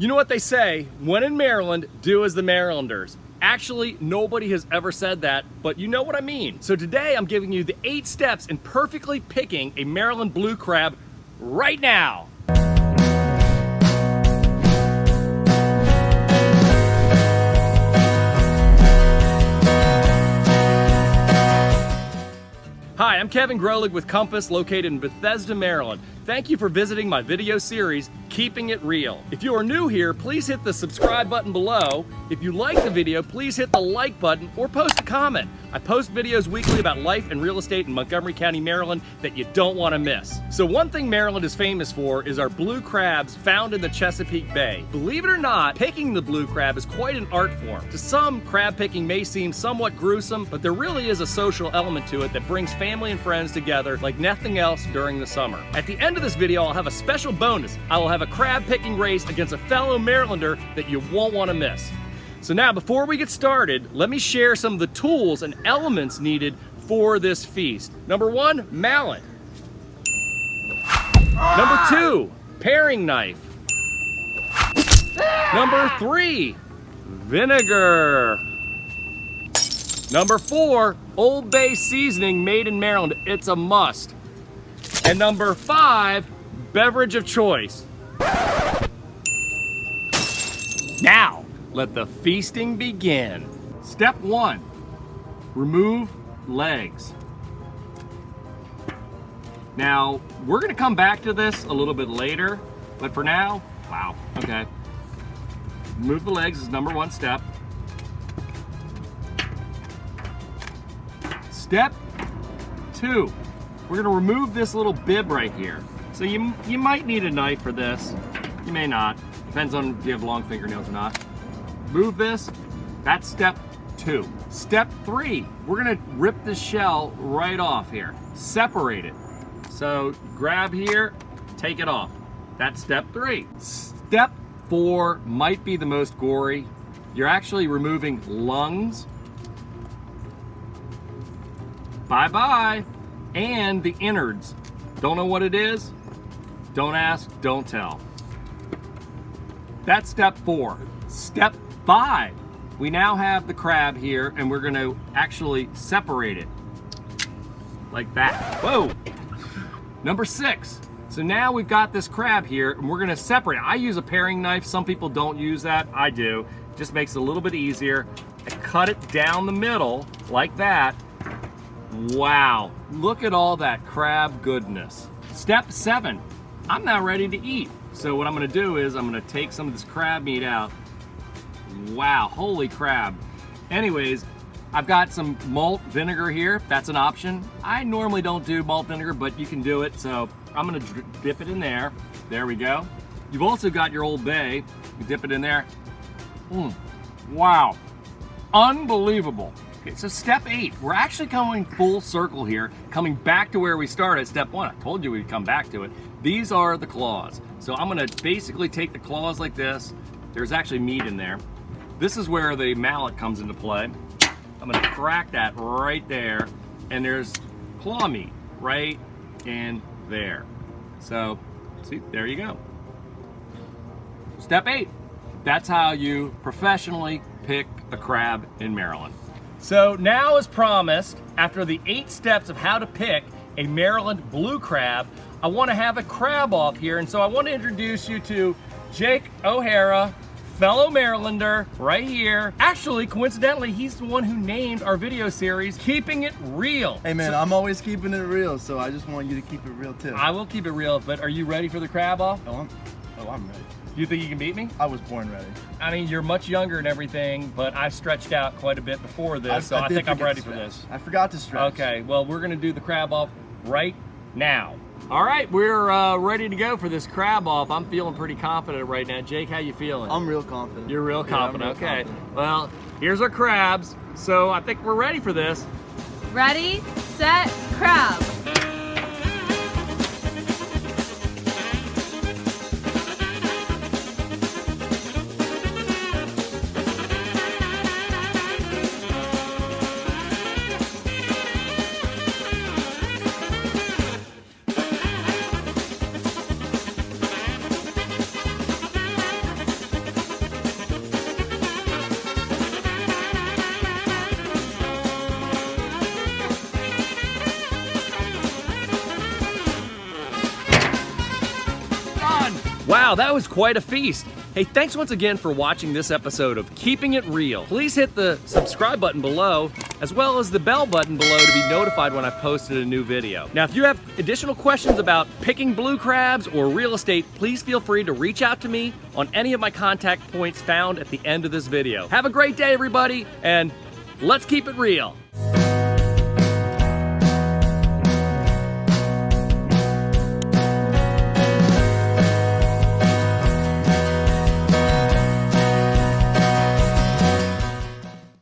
You know what they say, when in Maryland, do as the Marylanders. Actually, nobody has ever said that, but you know what I mean. So today I'm giving you the 8 steps in perfectly picking a Maryland blue crab right now. Hi, I'm Kevin Grolig with Compass, located in Bethesda, Maryland. Thank you for visiting my video series, Keeping It Real. If you are new here, please hit the subscribe button below. If you like the video, please hit the like button or post a comment. I post videos weekly about life and real estate in Montgomery County, Maryland that you don't want to miss. So one thing Maryland is famous for is our blue crabs found in the Chesapeake Bay. Believe it or not, picking the blue crab is quite an art form. To some, crab picking may seem somewhat gruesome, but there really is a social element to it that brings family and friends together like nothing else during the summer. At the end of this video, I'll have a special bonus. I will have a crab picking race against a fellow Marylander that you won't want to miss. So now, before we get started, let me share some of the tools and elements needed for this feast. Number 1, mallet. Number 2, paring knife. Number 3, vinegar. Number 4, Old Bay seasoning made in Maryland. It's a must. And number 5, beverage of choice. Now, let the feasting begin. Step 1, remove legs. Now, we're gonna come back to this a little bit later, but for now, wow, okay. Remove the legs is number 1 step. Step 2, we're gonna remove this little bib right here. So you might need a knife for this. You may not, depends on if you have long fingernails or not. Remove this, that's step 2. Step 3, we're gonna rip the shell right off here. Separate it. So grab here, take it off. That's step 3. Step 4 might be the most gory. You're actually removing lungs. Bye-bye. And the innards. Don't know what it is? Don't ask, don't tell. That's step 4. Step 5. We now have the crab here and we're gonna actually separate it. Like that. Whoa! Number 6. So now we've got this crab here and we're gonna separate it. I use a paring knife. Some people don't use that. I do. Just makes it a little bit easier. I cut it down the middle like that. Wow, look at all that crab goodness. Step 7, I'm now ready to eat. So what I'm gonna do is I'm gonna take some of this crab meat out. Wow, holy crab. Anyways, I've got some malt vinegar here. That's an option. I normally don't do malt vinegar, but you can do it. So I'm gonna dip it in there. There we go. You've also got your Old Bay. You dip it in there. Wow, unbelievable. Okay, so step 8, we're actually going full circle here, coming back to where we started at step 1. I told you we'd come back to it. These are the claws. So I'm gonna basically take the claws like this. There's actually meat in there. This is where the mallet comes into play. I'm gonna crack that right there, and there's claw meat right in there. So, see, there you go. Step 8, that's how you professionally pick a crab in Maryland. So now, as promised, after the 8 steps of how to pick a Maryland blue crab, I want to have a crab off here, and so I want to introduce you to Jake OHara, fellow Marylander, right here. Actually, coincidentally, he's the one who named our video series, Keeping It Real. Hey man, I'm always keeping it real, so I just want you to keep it real too. I will keep it real, but are you ready for the crab off? Oh, I'm ready. Do you think you can beat me? I was born ready. I mean, you're much younger and everything, but I've stretched out quite a bit before this, so I think I'm ready for this. I forgot to stretch. Okay, well, we're gonna do the crab off right now. All right, we're ready to go for this crab off. I'm feeling pretty confident right now. Jake, how you feeling? I'm real confident. You're real confident, yeah, okay. Well, here's our crabs, so I think we're ready for this. Ready, set, crab. Wow, that was quite a feast. Hey, thanks once again for watching this episode of Keeping It Real. Please hit the subscribe button below, as well as the bell button below to be notified when I've posted a new video. Now, if you have additional questions about picking blue crabs or real estate, please feel free to reach out to me on any of my contact points found at the end of this video. Have a great day, everybody, and let's keep it real.